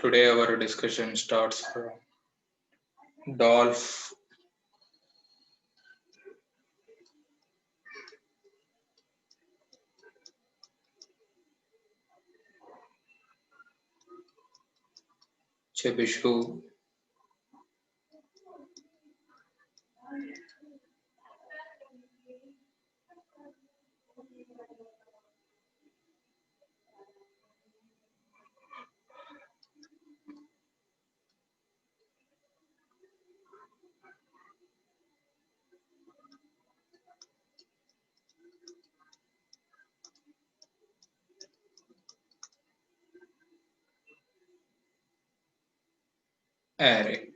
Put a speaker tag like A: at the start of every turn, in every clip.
A: Today our discussion starts from Dolph Chebyshev array.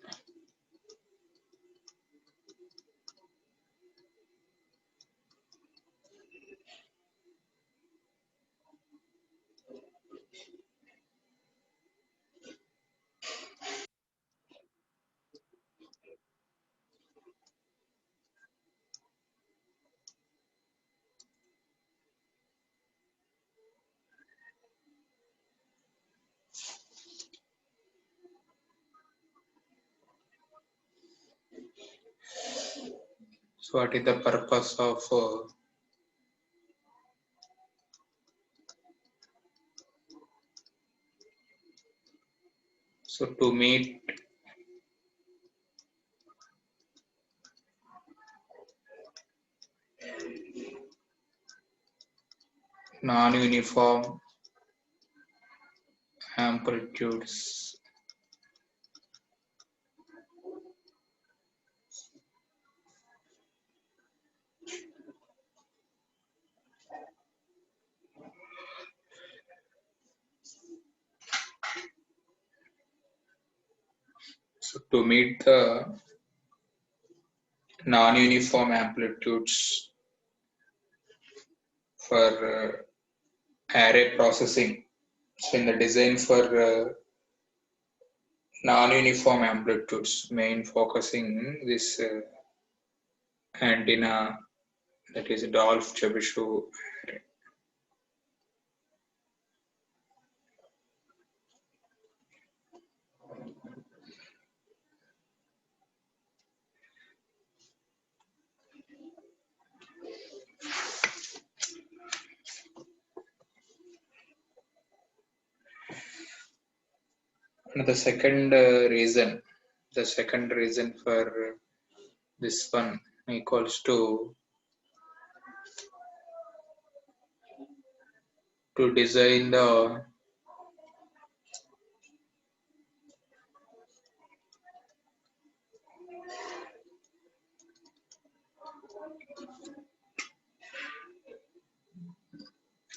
A: So what is the purpose of to meet non-uniform amplitudes. So to meet the non-uniform amplitudes for array processing. So in the design for non-uniform amplitudes, main focusing this antenna, that is Dolph Chebyshev array. And the second reason for this one equals to design the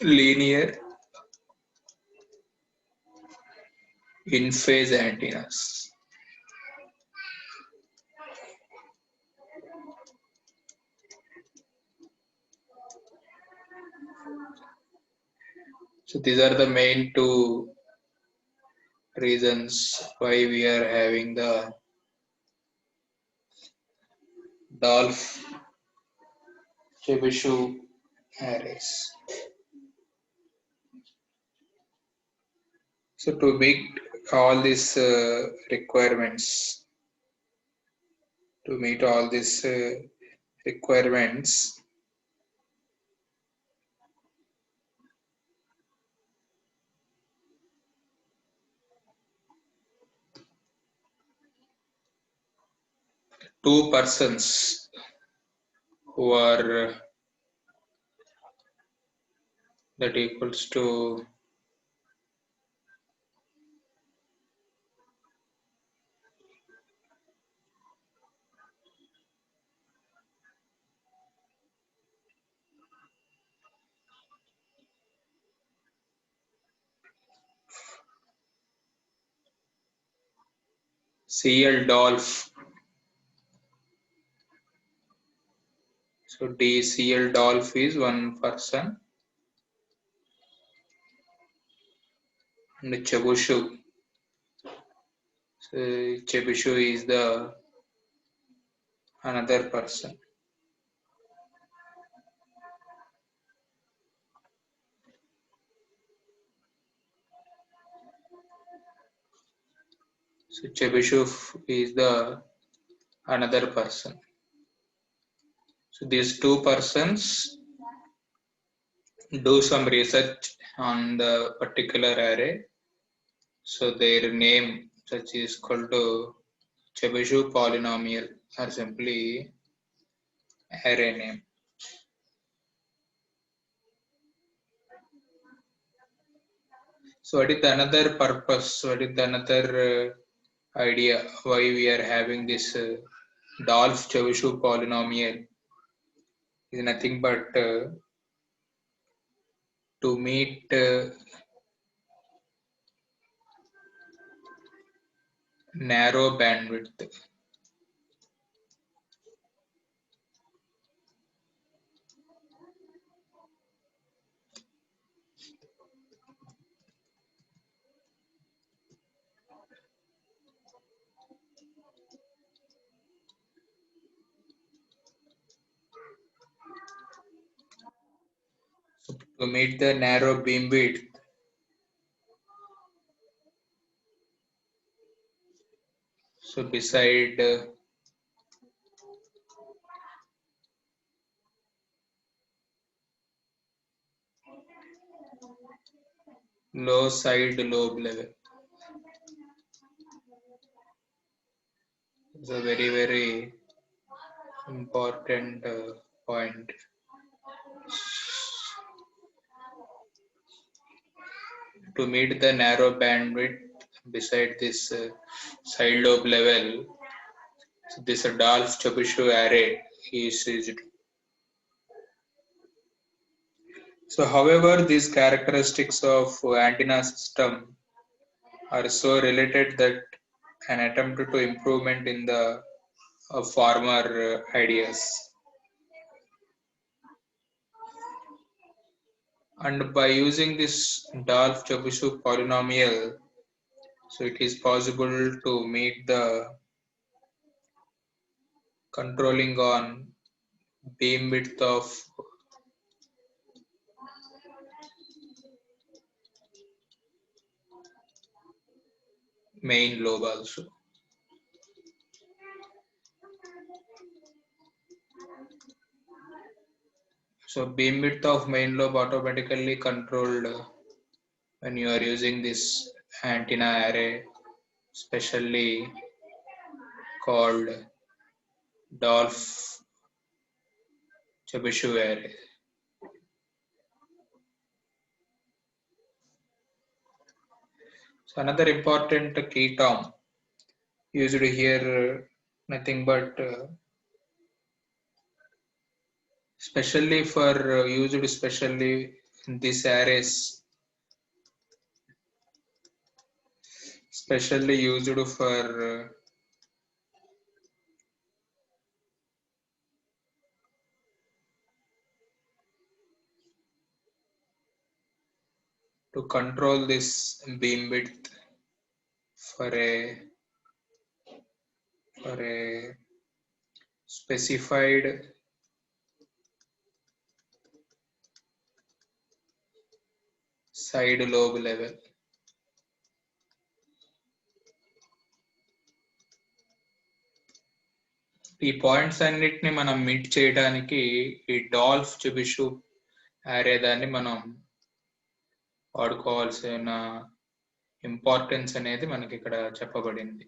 A: linear in-phase antennas. So these are the main two reasons why we are having the Dolph Chebyshev arrays. So to meet all these requirements, to meet all these requirements, two persons who are that equals to CL Dolph. So DCL Dolph is one person and Chebyshev. So Chebyshev is the another person. So Chebyshev is the another person. So these two persons do some research on the particular array. So their name such is called to Chebyshev polynomial or simply array name. So what is the another purpose? What is the another idea why we are having this Dolph-Chebyshev polynomial? Is nothing but to meet narrow bandwidth. So to meet the narrow beamwidth, so beside low side lobe level. It's a very important point. To meet the narrow bandwidth beside this side lobe level, so this Dolph-Chebyshev array is used. So, however, these characteristics of antenna system are so related that an attempt to improvement in the former ideas. And by using this Dolph-Chebyshev polynomial, so it is possible to meet the controlling on beam width of main lobe also. So beam width of main lobe automatically controlled when you are using this antenna array, specially called Dolph Chebyshev array. So another important key term used here, nothing but especially for used especially in these arrays, specially used for to control this beam width for a specified side lobe level. ఈ points అన్నిటిని మనం meet చేయడానికి ఈ Dolph Chebyshev అరే దాన్ని మనం వాడుకోవాల్సిన importance అనేది మనకి ఇక్కడ చెప్పబడింది.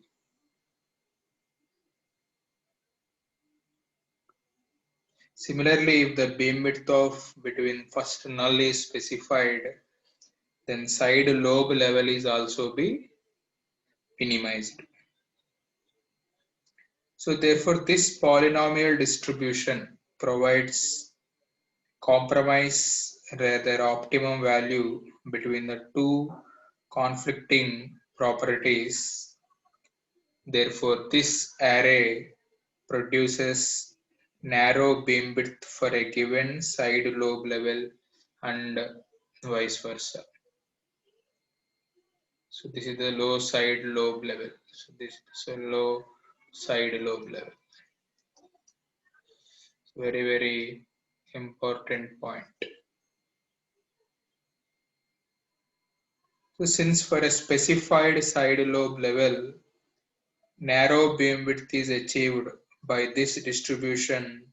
A: Similarly, if the beam width of between first null is specified, then side lobe level is also be minimized. So therefore, this polynomial distribution provides compromise, rather optimum value between the two conflicting properties. Therefore, this array produces narrow beam width for a given side lobe level and vice versa. So this is the low side lobe level. So this is a low side lobe level. Very important point. So since for a specified side lobe level, Narrow beamwidth is achieved by this distribution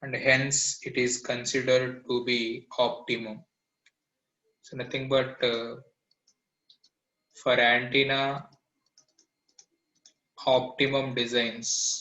A: and hence it is considered to be optimum. So nothing but for antenna optimum designs.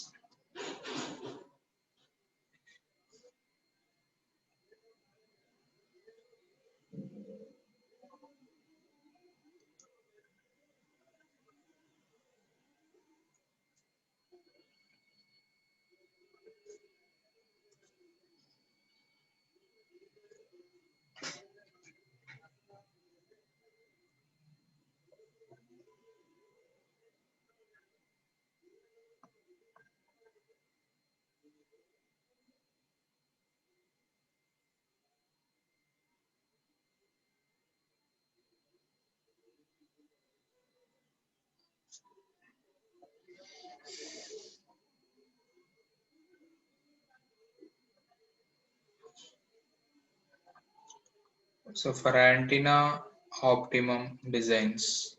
A: So for antenna optimum designs.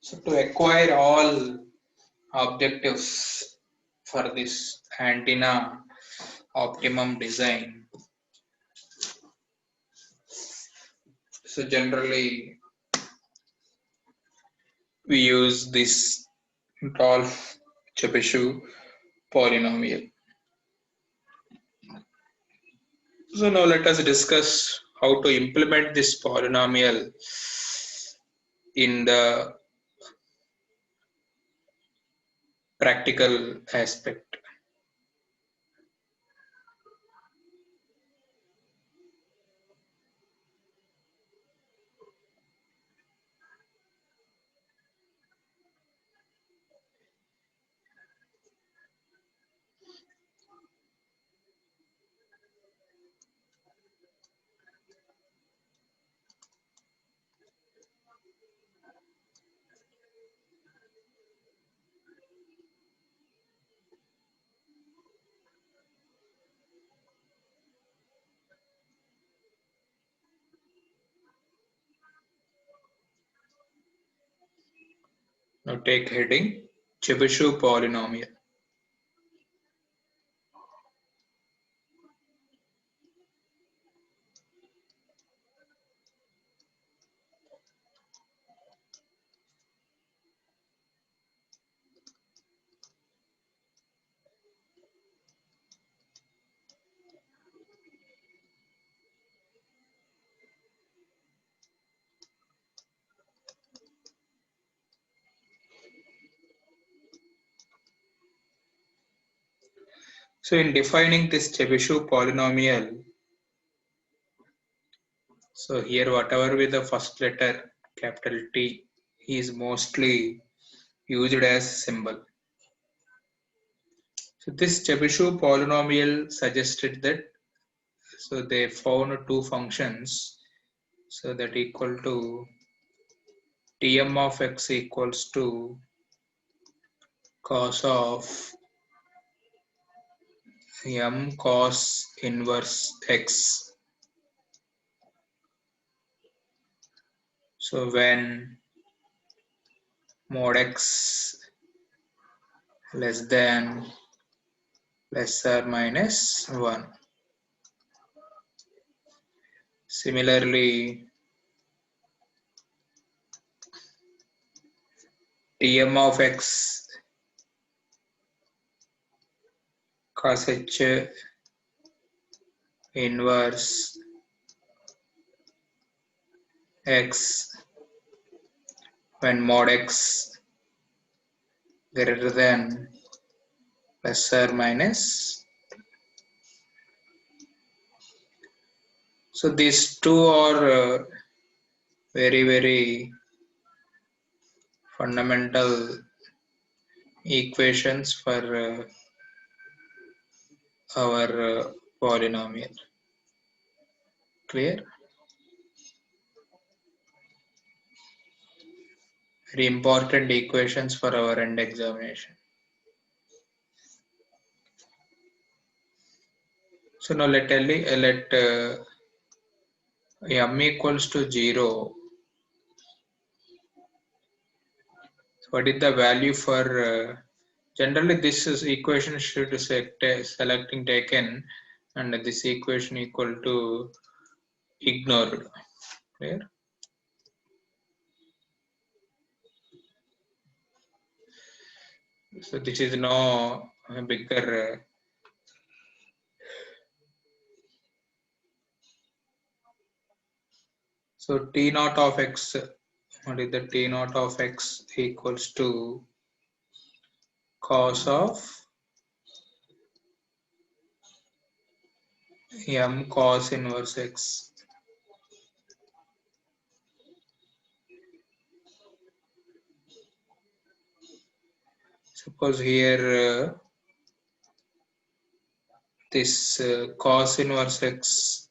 A: So to acquire all objectives for this antenna optimum design, so generally we use this Rolf Chebyshev polynomial. So now let us discuss how to implement this polynomial in the practical aspect. Now take heading Chebyshev polynomial. So in defining this Chebyshev polynomial, so here whatever with the first letter capital T is mostly used as symbol. So this Chebyshev polynomial suggested that so they found two functions so that equal to Tm of x equals to cos of m cos inverse x. So when mod x less than lesser minus 1. Similarly, Tm of x cos h inverse x when mod x greater than plus or minus. So these two are very fundamental equations for our polynomial. Clear? Very important equations for our end examination. So now let m equals to 0. What is the value for generally this is equation should selecting taken and this equation equal to ignored. Clear? So this is no bigger so t naught of x, what is the t naught of x equals to cos of m cos inverse x. Suppose here this cos inverse x,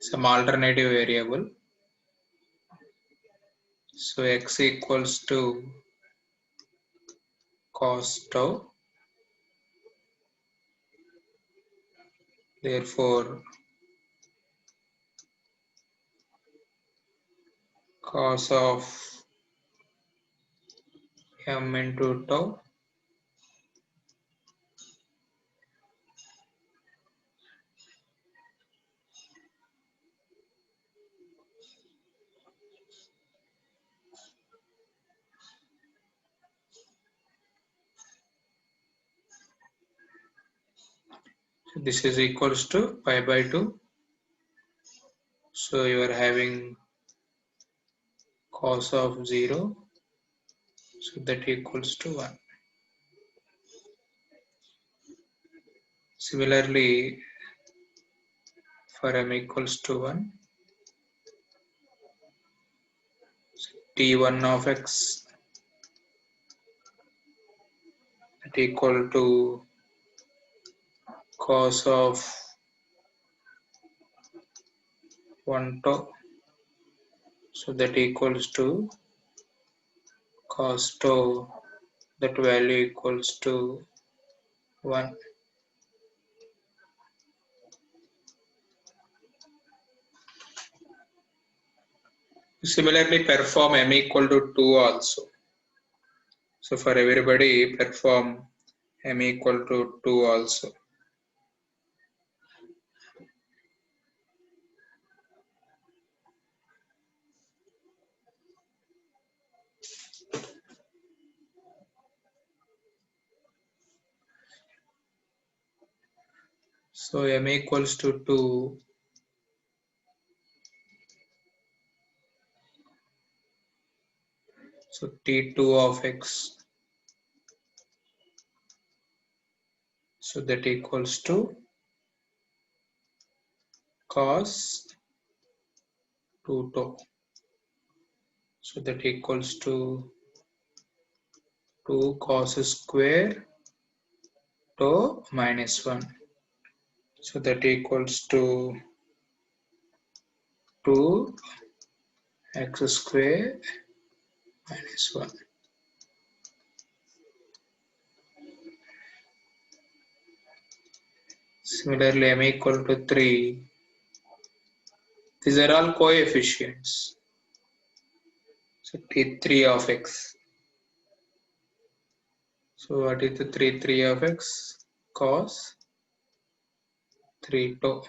A: some alternative variable. So x equals to cos tau. Therefore, cos of m into tau so this is equals to pi by 2. So you are having cos of 0. So that equals to 1. Similarly, for m equals to 1, t1 of x equal to cos of 1 tau. So that equals to cos tau, that value equals to 1. Similarly, perform m equal to 2 also. So for everybody, perform m equal to 2 also. So m equals to 2. So t2 of x. So that equals to cos 2 tau. So that equals to 2 cos square tau minus 1. So that equals to 2 x square minus 1. Similarly, m equal to 3. These are all coefficients. So t3 of x. So what is the 3 of x? Cos 3 tau.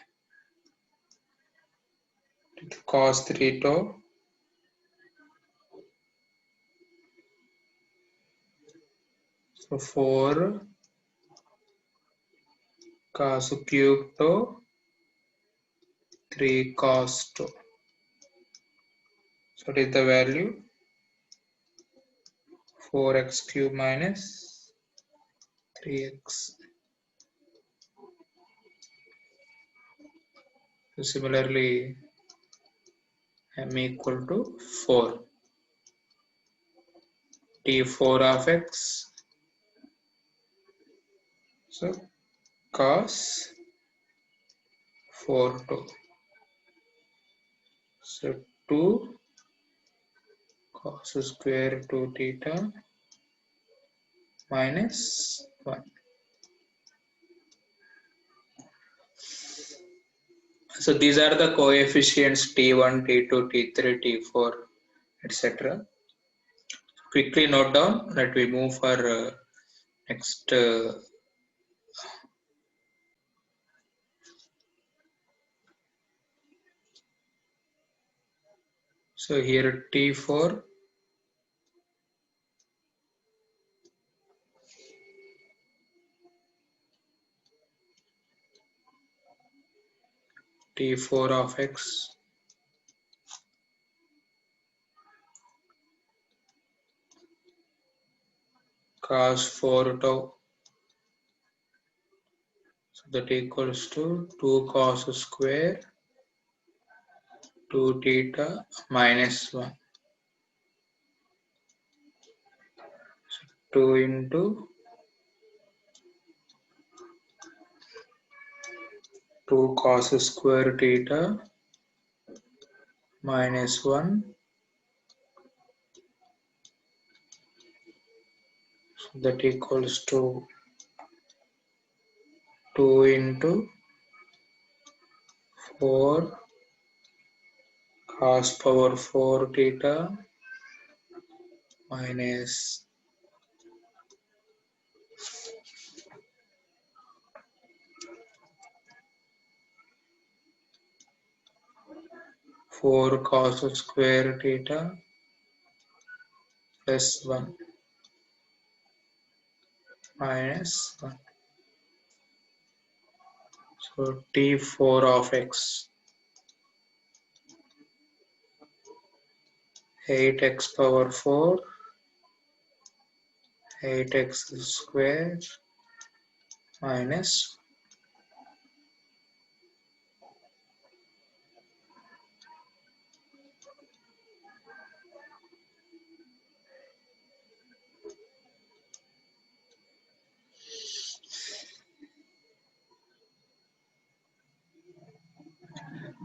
A: Cos 3 tau. So 4 cos cube tau 3 cos tau. So what is the value? 4x cube minus Tx. So similarly, m equal to 4. T4 of x. So cos 4 2. So 2 cos square 2 theta minus 1. So these are the coefficients T1, T2, T3, T4, etc. Quickly note down that we move for next. So here T4, T4 of x cos 4 tau. So that equals to 2 cos square 2 theta minus 1. 2 into 2 cos square theta minus 1. So that equals to 2 into 4 cos power 4 theta minus 4 cos square theta plus 1 minus 1. So T4 of x 8x power 4 8x square minus.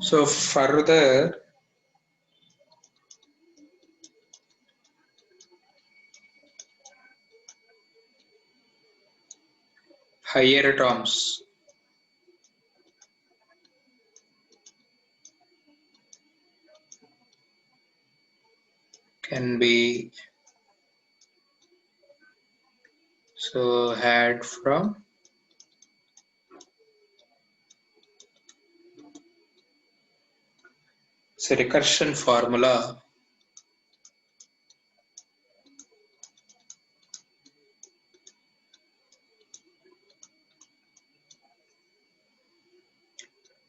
A: So further higher terms can be had from recursion formula.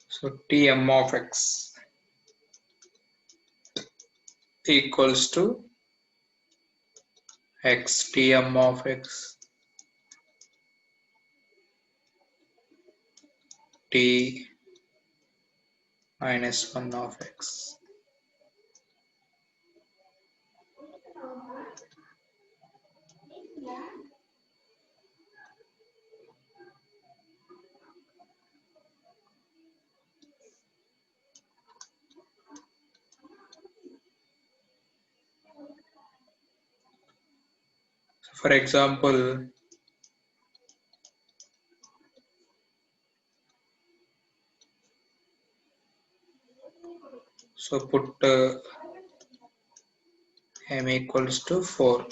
A: So Tm of x equals to x Tm of x T minus 1 of x. So for example, so put m equals to 4.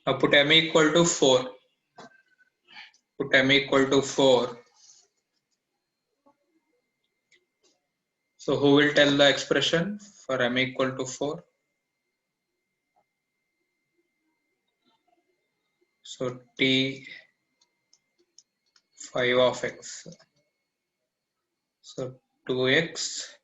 A: Now put m equal to 4. Put m equal to 4. So who will tell the expression for m equal to 4? So T 5 of x. So 2x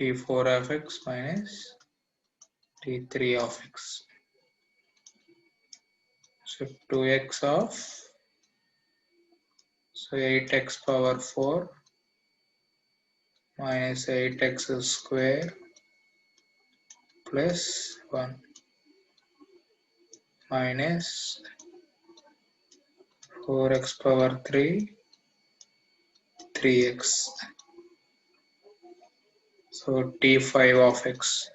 A: t4 of x minus t3 of x. So 2x of 8x power 4 minus 8x square plus 1 minus 4x power 3 3x. So t5 of x.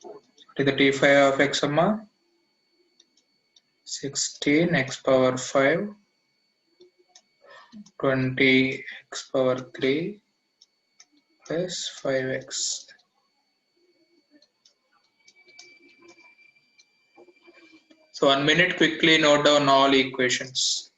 A: What is the t5 of x, Amma? 16 x power 5 20 x power 3 plus 5x. So 1 minute, quickly note down all equations.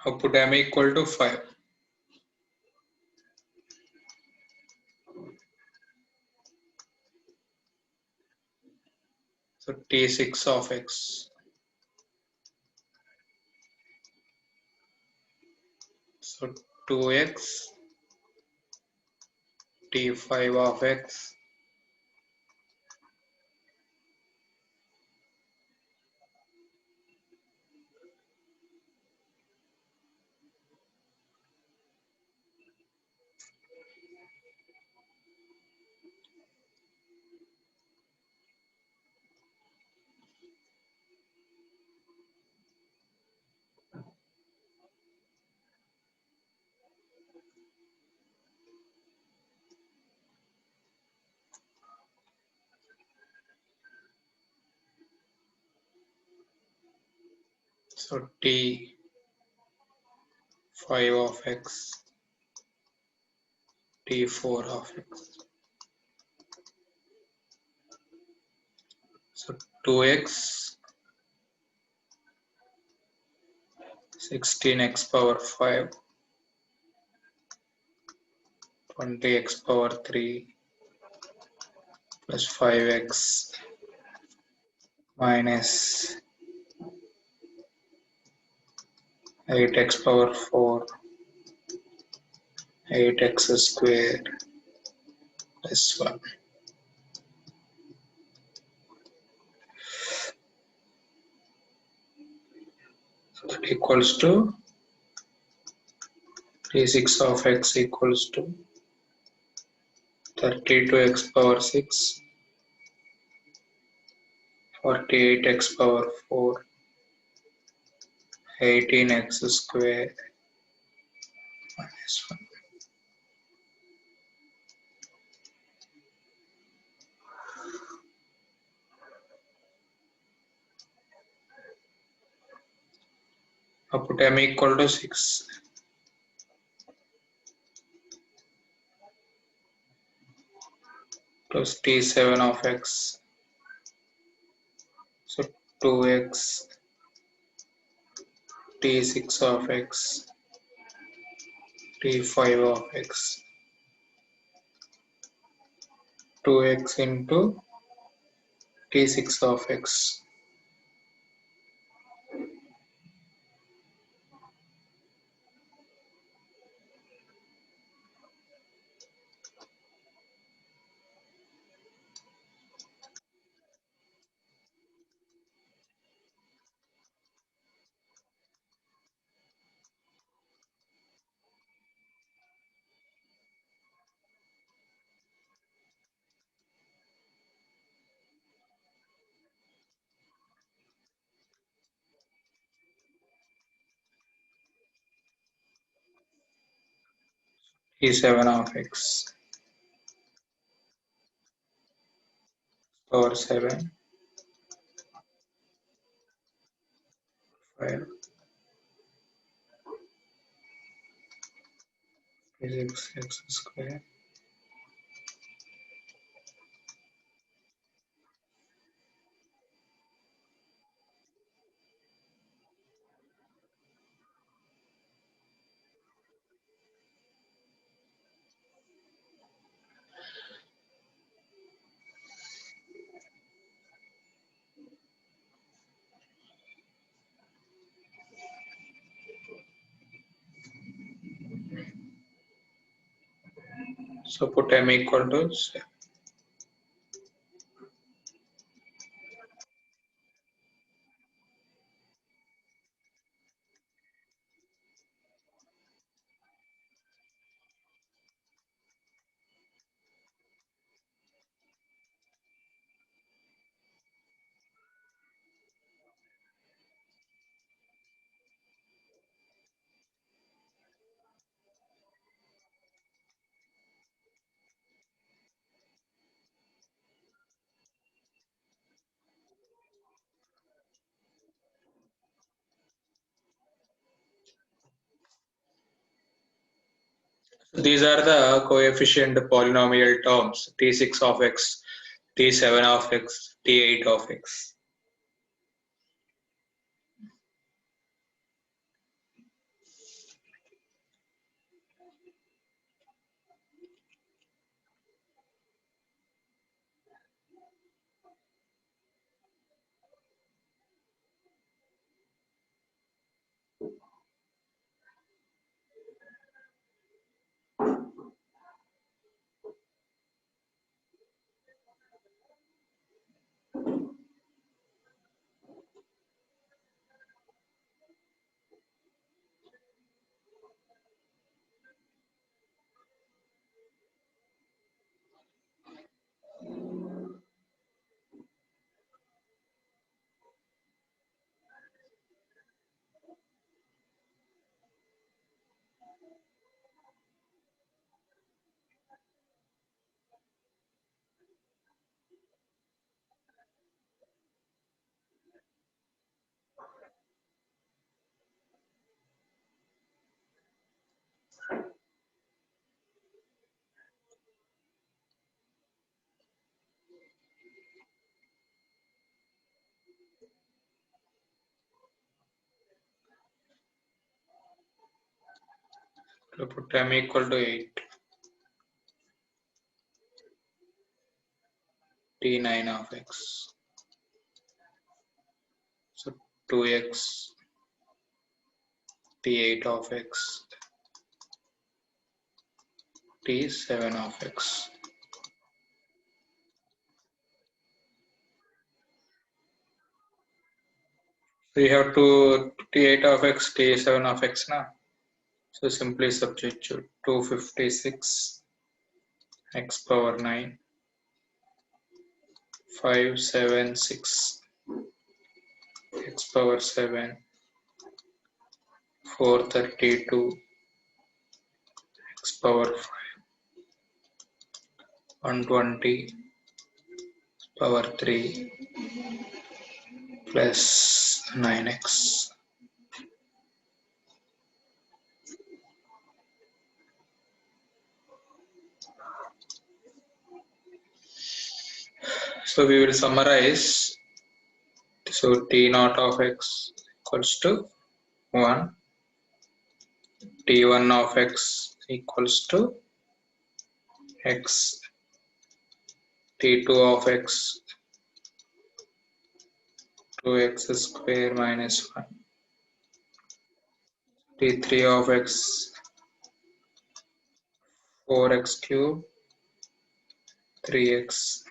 A: I'll put m equal to 5. So t6 of x. So 2x t5 of x. So t5 of x, t4 of x. So 2x, 16x power 5, 20x power 3 plus 5x minus 8x power 4, 8x square plus 1. equals to T6 of x equals to 32x power 6, 48x power 4, 18x square minus 1. I put m equal to 6 plus T7 of x. So 2x, T6 of x, T5 of x, 2x into T6 of x. T7 of x power 7, 5, physics x square. So put m equal to 7. These are the coefficient polynomial terms: T6 of x, T7 of x, T8 of x. So put m equal to 8, T9 of x. So 2x, T8 of x, T7 of x. We have to T8 of x, T7 of x now. So simply substitute 256 x power 9, 576 x power 7, 432 x power 5, 120 power 3 plus 9x. So we will summarize. So T naught of x equals to 1, T1 of x equals to x, T2 of x 2x square minus 1, T3 of x 4x cube 3x,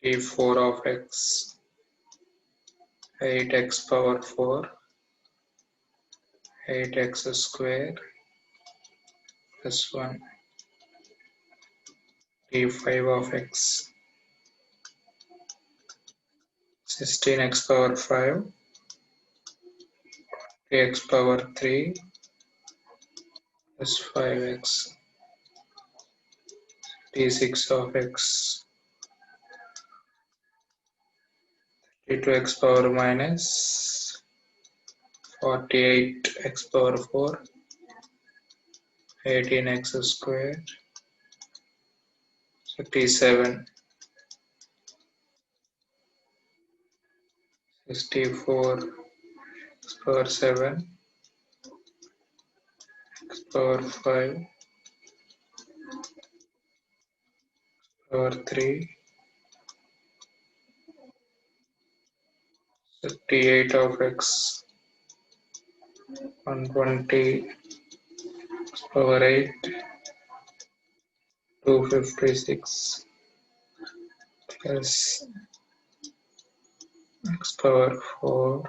A: T4 of x 8x power 4, 8x square plus 1, T5 of x 16x power 5, x power 3 plus 5x, T6 of x, T2x power minus 48x power 4, 18x square, so T7, 64 x power 7, x power 5, power 3, so T8 of x, 120 x power 8, 256 plus x power 4,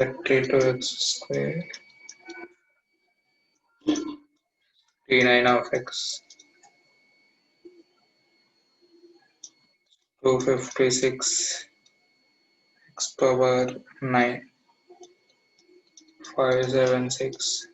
A: 32x square, T9 of x, 256 x power 9, 576.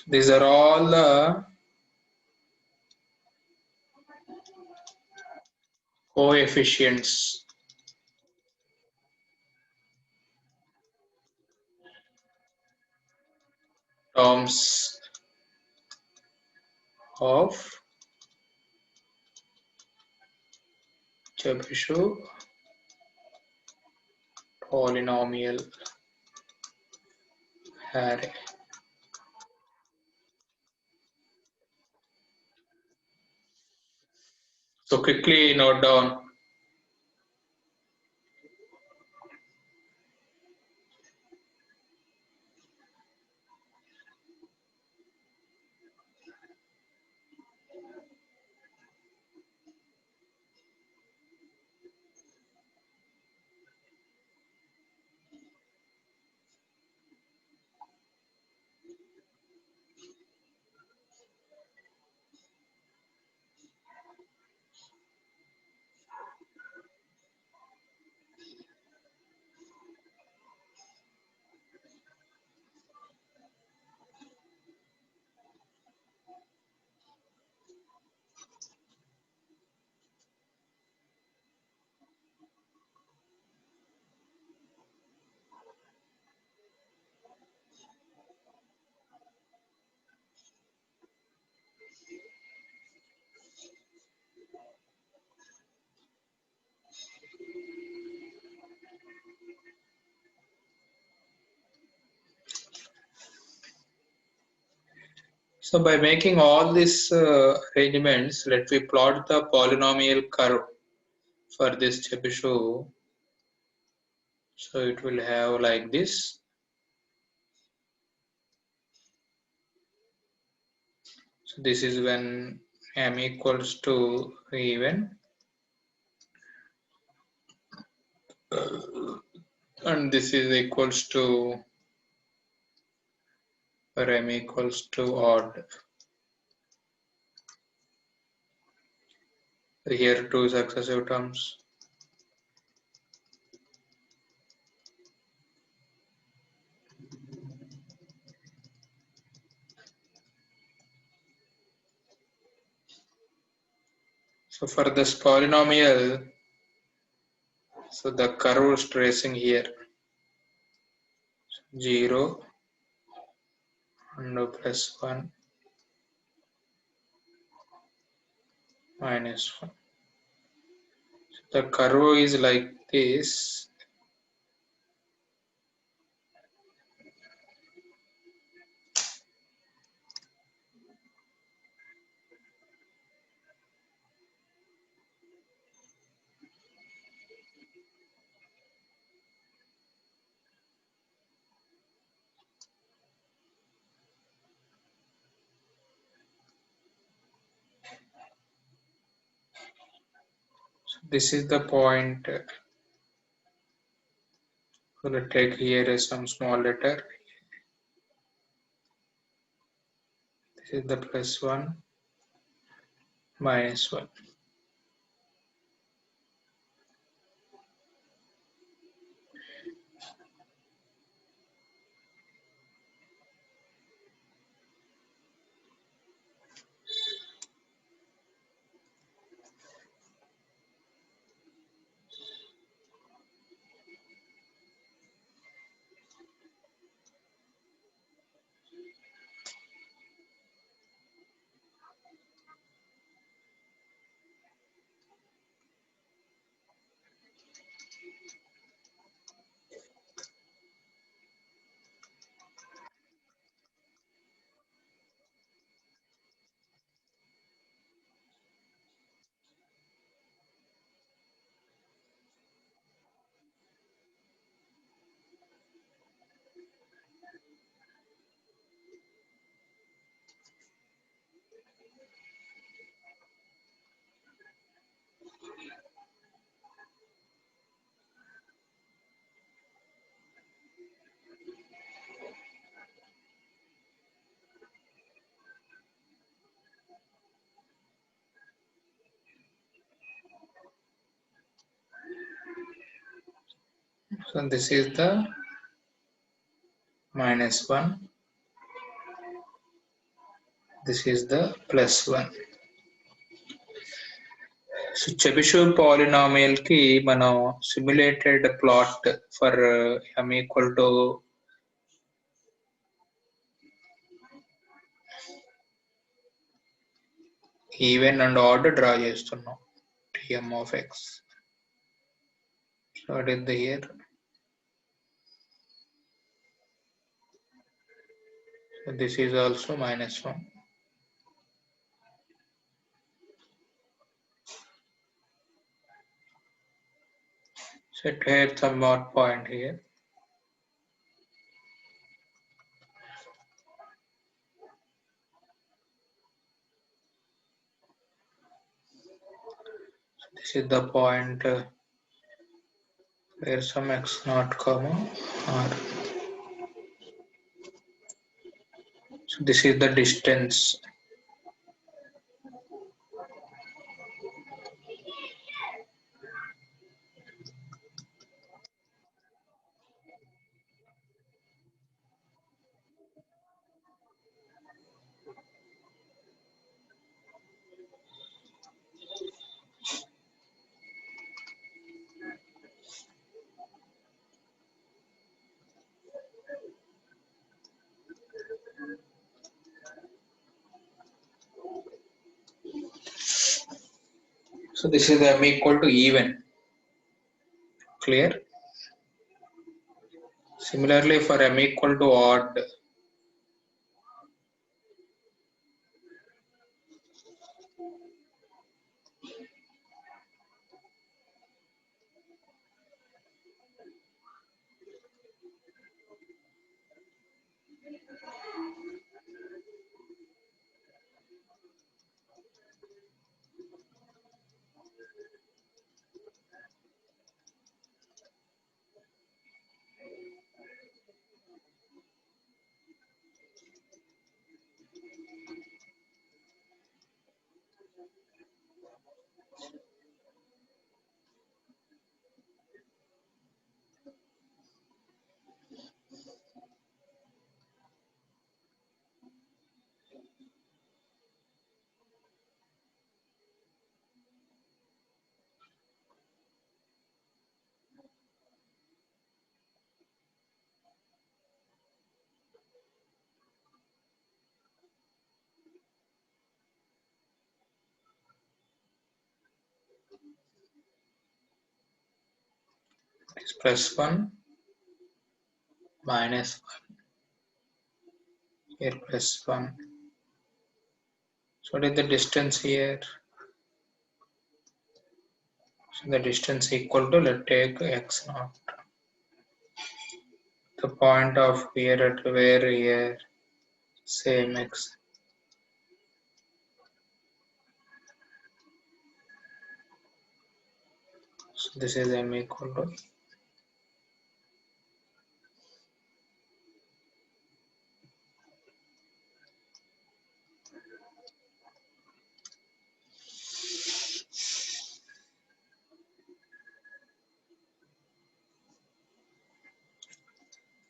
A: These are all the coefficients terms of Chebyshev polynomial array. So quickly note down. So by making all these arrangements, let me plot the polynomial curve for this Chebyshev. So it will have like this. So this is when m equals to even, and this is equals to or m equals to odd. Here two successive terms. So for this polynomial, so the curve is tracing here 0 and plus 1 minus 1. So the curve is like this. So this is the point. I'm going to take here some small letter. This is the plus 1 minus 1. So this is the minus 1. This is the plus 1. So Chebyshev polynomial ki మనం simulated plot for m equal to even and odd draw చేస్తున్నాం tm of x. So what is the here? So this is also minus 1. So it had some more point here. So this is the point where some x not comma r. So this is the distance. So this is m equal to even. Clear? Similarly for m equal to odd, Is plus 1 minus 1 here plus 1. So what is the distance here? So the distance equal to, let's take x naught. The point of here at where here same x. So this is m equal to.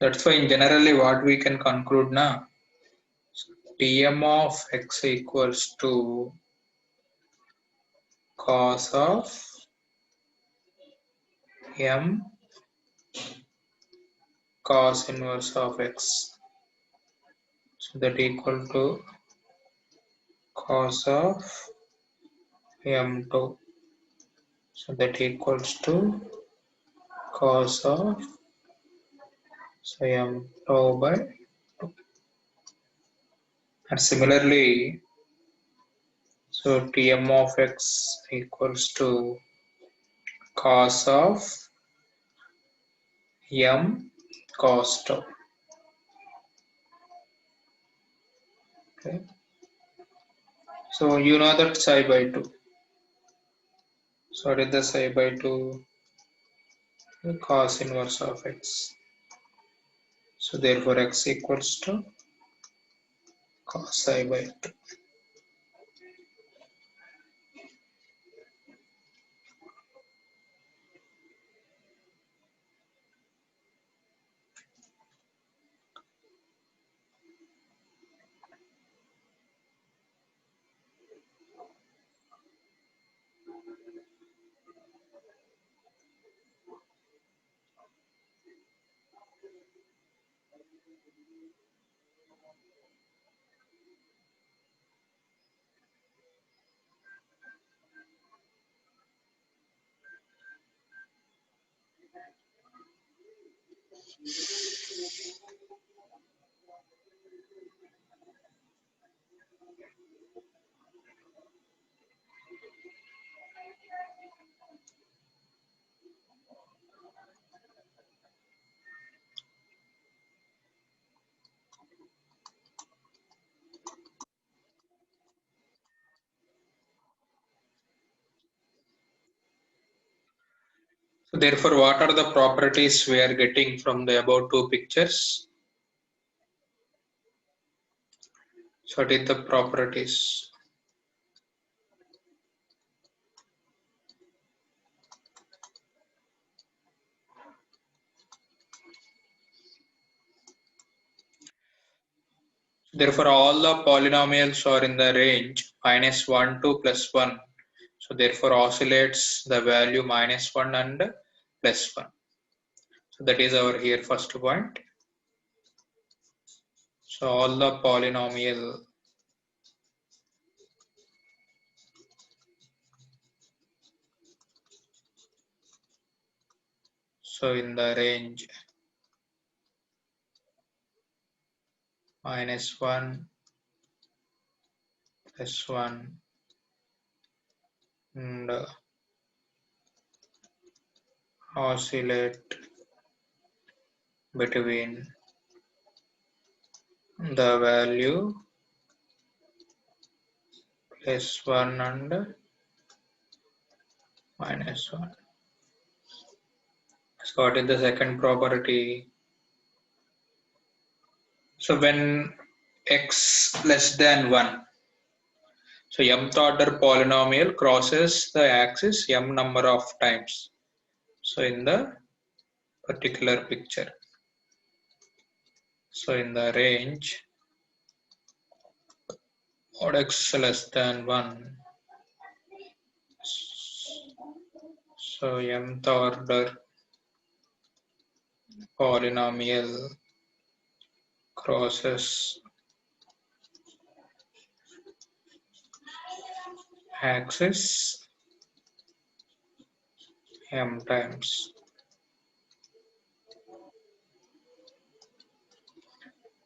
A: That's why in generally what we can conclude now. Tm of x equals to cos of m cos inverse of x. So that equal to cos of m2. So that equals to cos of m2 by 2. And similarly, so Tm of x equals to cos of m cos tau. Okay. So you know that psi by 2. So what is the psi by 2? Cos inverse of x. So therefore x equals to cos psi by 2. So therefore what are the properties we are getting from the above two pictures? So what is the properties? Therefore all the polynomials are in the range -1 to +1. So therefore oscillates the value -1 and +1. So that is our here first point. So all the polynomial so in the range -1 +1 and oscillate between the value plus 1 and minus 1. So what is the second property? So when x less than 1, so mth order polynomial crosses the axis m number of times. So in the particular picture, so in the range mod x less than 1, so mth order polynomial crosses axis m times.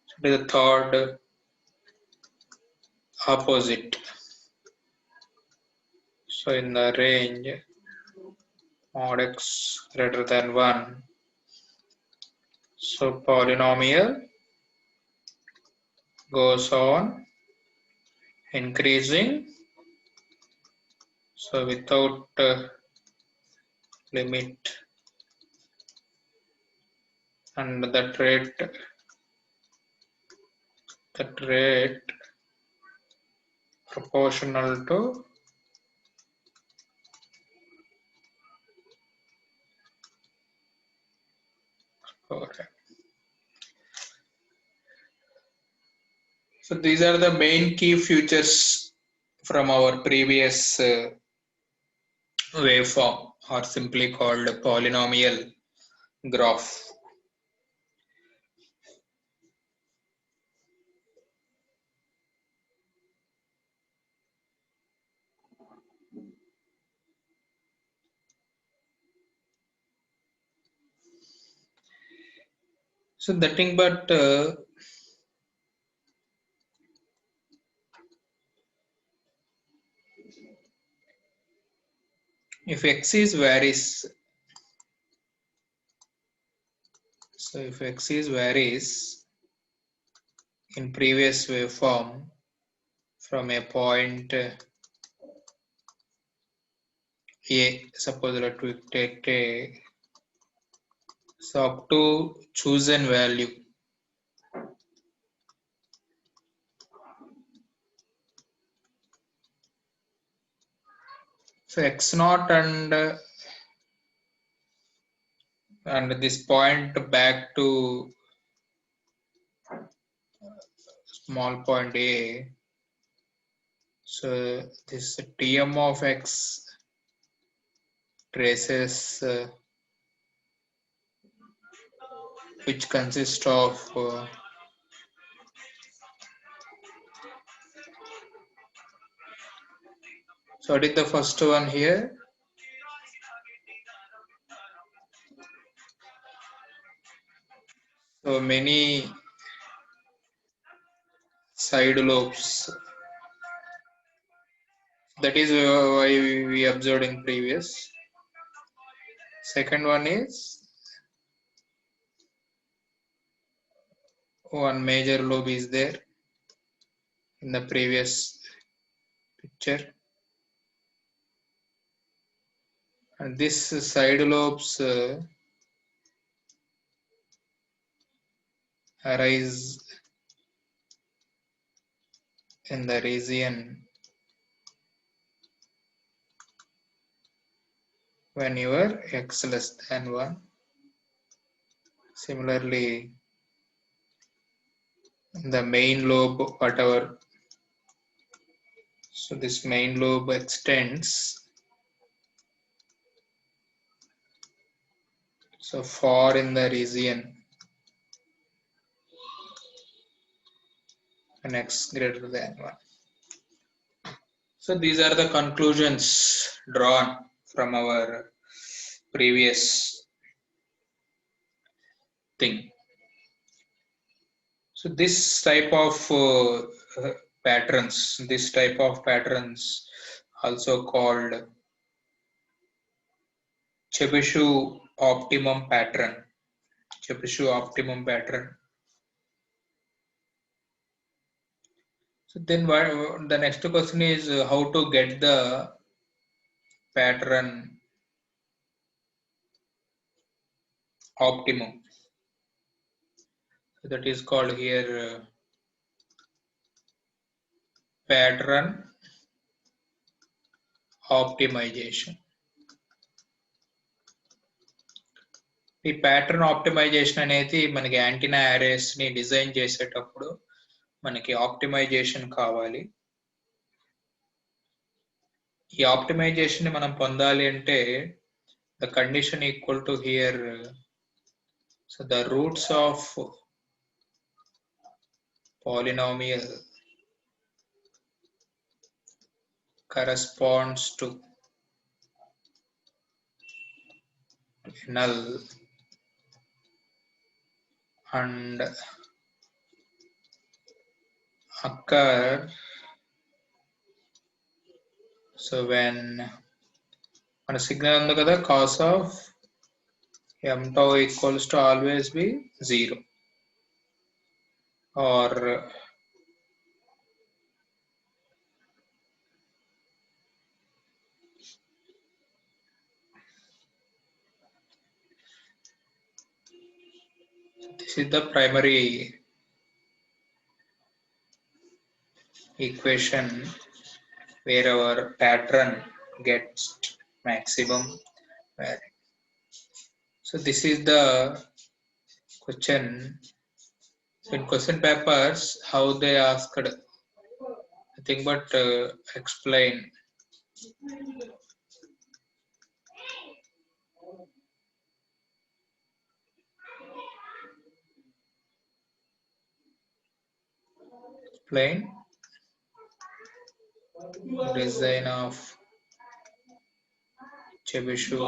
A: So it is the third opposite. So in the range mod x greater than 1, so polynomial goes on increasing, so without limit, and that rate proportional to square. So these are the main key features from our previous waveform, or simply called polynomial graph. So nothing but if x is varies, so if x is varies in previous waveform from a point A, suppose let we take a, so up to chosen value. So x naught and this point back to small point A. So this Tm of x traces which consists of so what is the first one here? So many side lobes. That is why we observed in previous. Second one is one major lobe is there in the previous picture, and this side lobes arise in the region when you are x less than 1. Similarly, the main lobe, whatever, so this main lobe extends so far in the region when x greater than 1. So these are the conclusions drawn from our previous thing. So this type of patterns also called Chebyshev optimum pattern. Chebyshev optimum pattern So then the next question is how to get the pattern optimum. So that is called here pattern optimization. ఈ pattern optimisation అనేది మనకి antenna arrays ని design చేసేటప్పుడు మనకి optimisation కావాలి. ఈ optimisation ని మనం పొందాలి అంటే the condition equal to here so the roots of polynomial corresponds to null and occur so when మన సిగ్నల్ ఉంది కదా cos of m tau equals to always be 0 or this is the primary equation where our pattern gets maximum value. So this is the question. So in question papers, how they asked nothing but explain design of Chebyshev